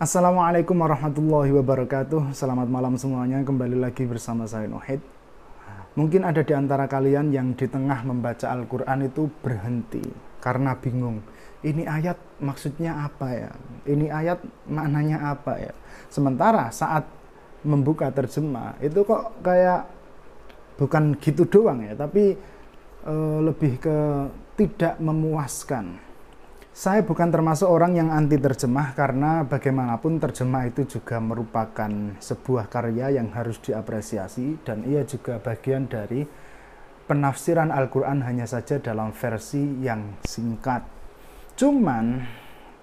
Assalamualaikum warahmatullahi wabarakatuh. Selamat malam semuanya. Kembali lagi bersama saya Nohid. Mungkin ada di antara kalian yang di tengah membaca Al-Quran itu berhenti karena bingung. Ini ayat maksudnya apa ya? Ini ayat maknanya apa ya? Sementara saat membuka terjemah itu kok kayak bukan gitu doang ya, tapi lebih ke tidak memuaskan. Saya bukan termasuk orang yang anti terjemah karena bagaimanapun terjemah itu juga merupakan sebuah karya yang harus diapresiasi dan ia juga bagian dari penafsiran Al-Quran, hanya saja dalam versi yang singkat. Cuman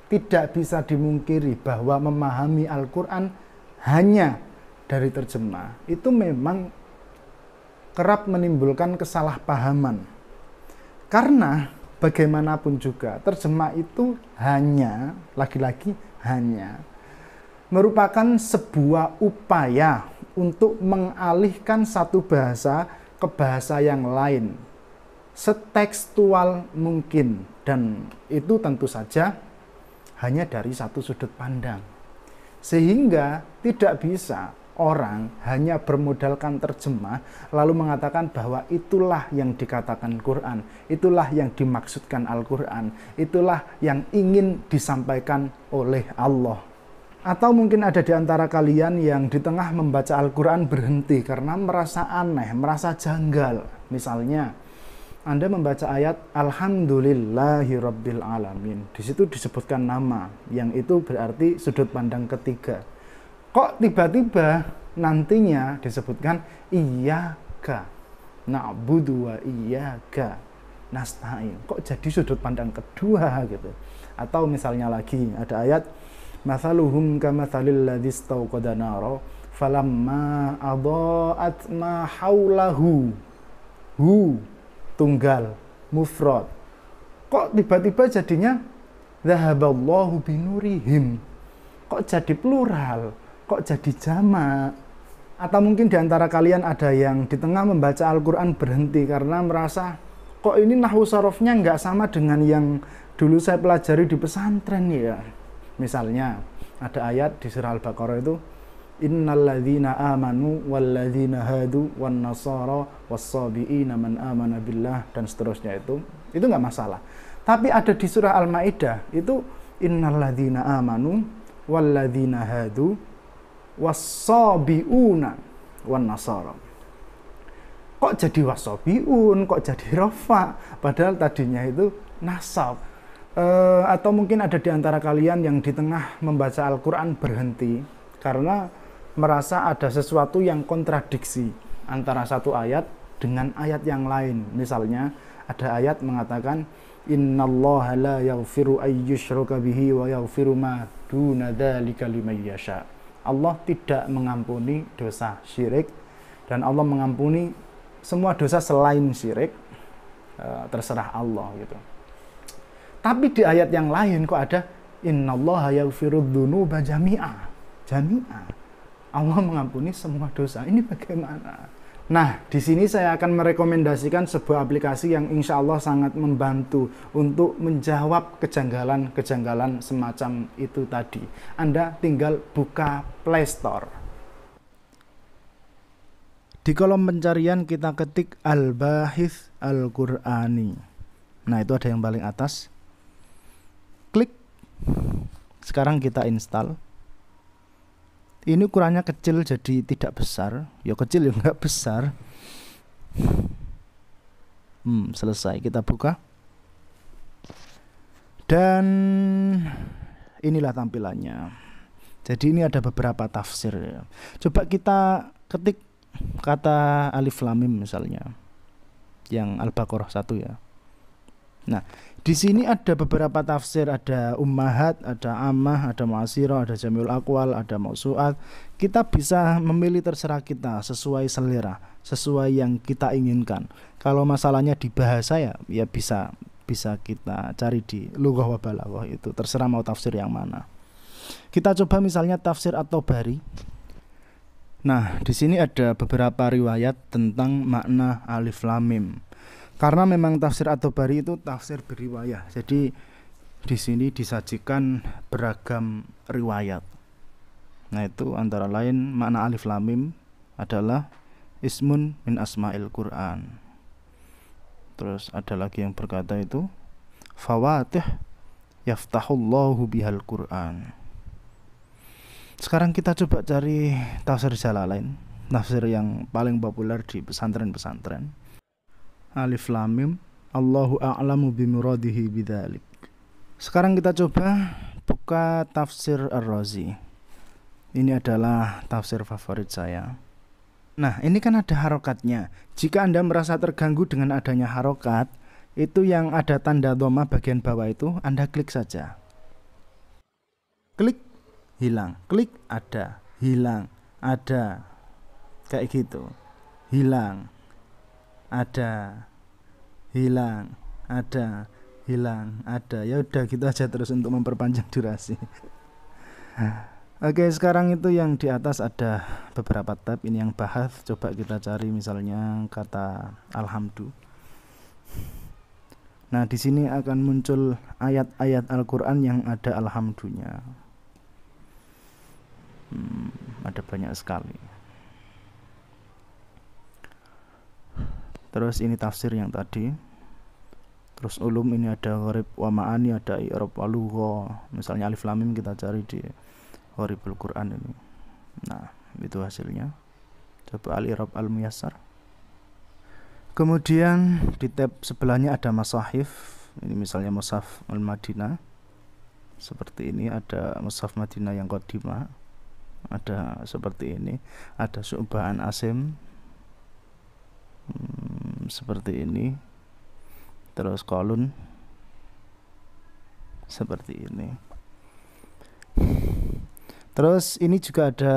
tidak bisa dimungkiri bahwa memahami Al-Quran hanya dari terjemah itu memang kerap menimbulkan kesalahpahaman. Karena bagaimanapun juga terjemah itu hanya, lagi-lagi hanya merupakan sebuah upaya untuk mengalihkan satu bahasa ke bahasa yang lain setekstual mungkin, dan itu tentu saja hanya dari satu sudut pandang, sehingga tidak bisa orang hanya bermodalkan terjemah lalu mengatakan bahwa itulah yang dikatakan Quran, itulah yang dimaksudkan Al-Quran, itulah yang ingin disampaikan oleh Allah. Atau mungkin ada di antara kalian yang di tengah membaca Al-Quran berhenti karena merasa aneh, merasa janggal. Misalnya Anda membaca ayat Alhamdulillahirabbil alamin. Di situ disebutkan nama, yang itu berarti sudut pandang ketiga. Kok tiba-tiba nantinya disebutkan iyyaka na'budu wa iyyaka nasta'in? Kok jadi sudut pandang kedua gitu? Atau misalnya lagi ada ayat mathaluhum kamathalil ladzi istauqada nara falamma adaa'at ma haulahu. Tunggal mufrad. Kok tiba-tiba jadinya dzahaballahu binurihim? Kok jadi plural? Kok jadi jamak? Atau mungkin di antara kalian ada yang di tengah membaca Al-Quran berhenti karena merasa kok ini nahwu sarofnya nggak sama dengan yang dulu saya pelajari di pesantren ya. Misalnya ada ayat di surah Al-Baqarah itu innalladzina amanu walladzina hadu wan nasara wassabiina man amana billah, dan seterusnya itu nggak masalah. Tapi ada di surah Al-Maidah itu innalladzina amanu walladzina hadu wassabiuna wan nasara. Kok jadi wassabiun, kok jadi rafa, padahal tadinya itu nasab. Atau mungkin ada di antara kalian yang di tengah membaca Al-Quran berhenti karena merasa ada sesuatu yang kontradiksi antara satu ayat dengan ayat yang lain. Misalnya ada ayat mengatakan innallaha la yaghfiru ayyushraka bihi wa yaghfiru ma duna dzalika liman yasha. Allah tidak mengampuni dosa syirik dan Allah mengampuni semua dosa selain syirik, terserah Allah gitu. Tapi di ayat yang lain kok ada innallaha yaghfiru dzunuba jami'a. Allah mengampuni semua dosa. Ini bagaimana? Nah, di sini saya akan merekomendasikan sebuah aplikasi yang insya Allah sangat membantu untuk menjawab kejanggalan-kejanggalan semacam itu tadi. Anda tinggal buka Play Store. Di kolom pencarian kita ketik Al-Bahith Al-Qur'ani. Nah, itu ada yang paling atas. Klik. Sekarang kita install. Ini ukurannya kecil jadi tidak besar. Ya kecil ya enggak besar. Selesai, kita buka. Dan inilah tampilannya. Jadi ini ada beberapa tafsir ya. Coba kita ketik kata alif lam mim misalnya. Yang Al-Baqarah 1 ya. Nah, di sini ada beberapa tafsir, ada ummahat, ada ammah, ada mu'asirah, ada jamiul aqwal, ada mausu'at. Kita bisa memilih, terserah kita sesuai selera, sesuai yang kita inginkan. Kalau masalahnya di bahasa ya bisa kita cari di lughah wa balaghah, itu terserah mau tafsir yang mana. Kita coba misalnya tafsir At-Tabari. Nah, di sini ada beberapa riwayat tentang makna alif lam mim. Karena memang tafsir At-Tabari itu tafsir beriwayah. Jadi di sini disajikan beragam riwayat. Nah, itu antara lain makna alif lam mim adalah ismun min asma'il Qur'an. Terus ada lagi yang berkata itu fawatih yaftahullahu bihal Qur'an. Sekarang kita coba cari tafsir Jalalain, tafsir yang paling populer di pesantren-pesantren. Alif lam mim Allahu a'lamu bimuradihi bidzalik. Sekarang kita coba buka tafsir Ar-Razi. Ini adalah tafsir favorit saya. Nah, ini kan ada harokatnya. Jika Anda merasa terganggu dengan adanya harokat, itu yang ada tanda dhamma bagian bawah itu Anda klik saja. Klik, hilang. Klik, ada. Hilang, ada. Kayak gitu. Hilang, ada. Hilang, ada. Hilang, ada. Ya udah gitu aja terus untuk memperpanjang durasi. Oke, sekarang itu yang di atas ada beberapa tab. Ini yang bahas. Coba kita cari misalnya kata alhamdu. Nah, di sini akan muncul ayat-ayat Al-Quran yang ada alhamdunya. Ada banyak sekali. Terus ini tafsir yang tadi. Terus ulum ini ada gharib wa ma'ani, ada i'rab wa lugha. Misalnya alif lam mim kita cari di Gharibul Quran ini. Nah, itu hasilnya. Coba al-i'rab al-muyassar. Kemudian di tab sebelahnya ada masahif. Ini misalnya mushaf al-Madinah. Seperti ini ada mushaf Madinah yang qadimah. Ada seperti ini. Ada Syu'bah an Asim. Seperti ini. Terus kolun. Seperti ini. Terus ini juga ada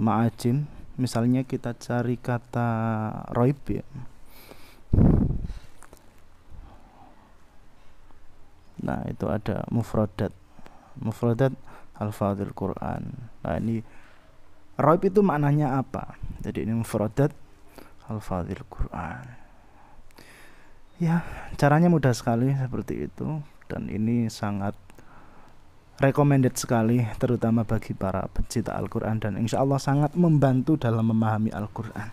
ma'ajim. Misalnya kita cari kata roib ya. Nah, itu ada mufradat. Mufradat al-fadhil Quran. Nah, ini roib itu maknanya apa? Jadi ini mufradat al-fadhil Quran. Ya, caranya mudah sekali seperti itu. Dan ini sangat recommended sekali, terutama bagi para pecinta Al-Quran, dan insya Allah sangat membantu dalam memahami Al-Quran.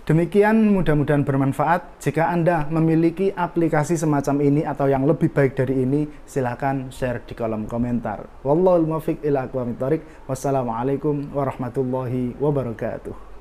Demikian, mudah-mudahan bermanfaat. Jika Anda memiliki aplikasi semacam ini atau yang lebih baik dari ini, silakan share di kolom komentar. Wallahul muwaffiq ila aqwamit thoriq. Wassalamualaikum warahmatullahi wabarakatuh.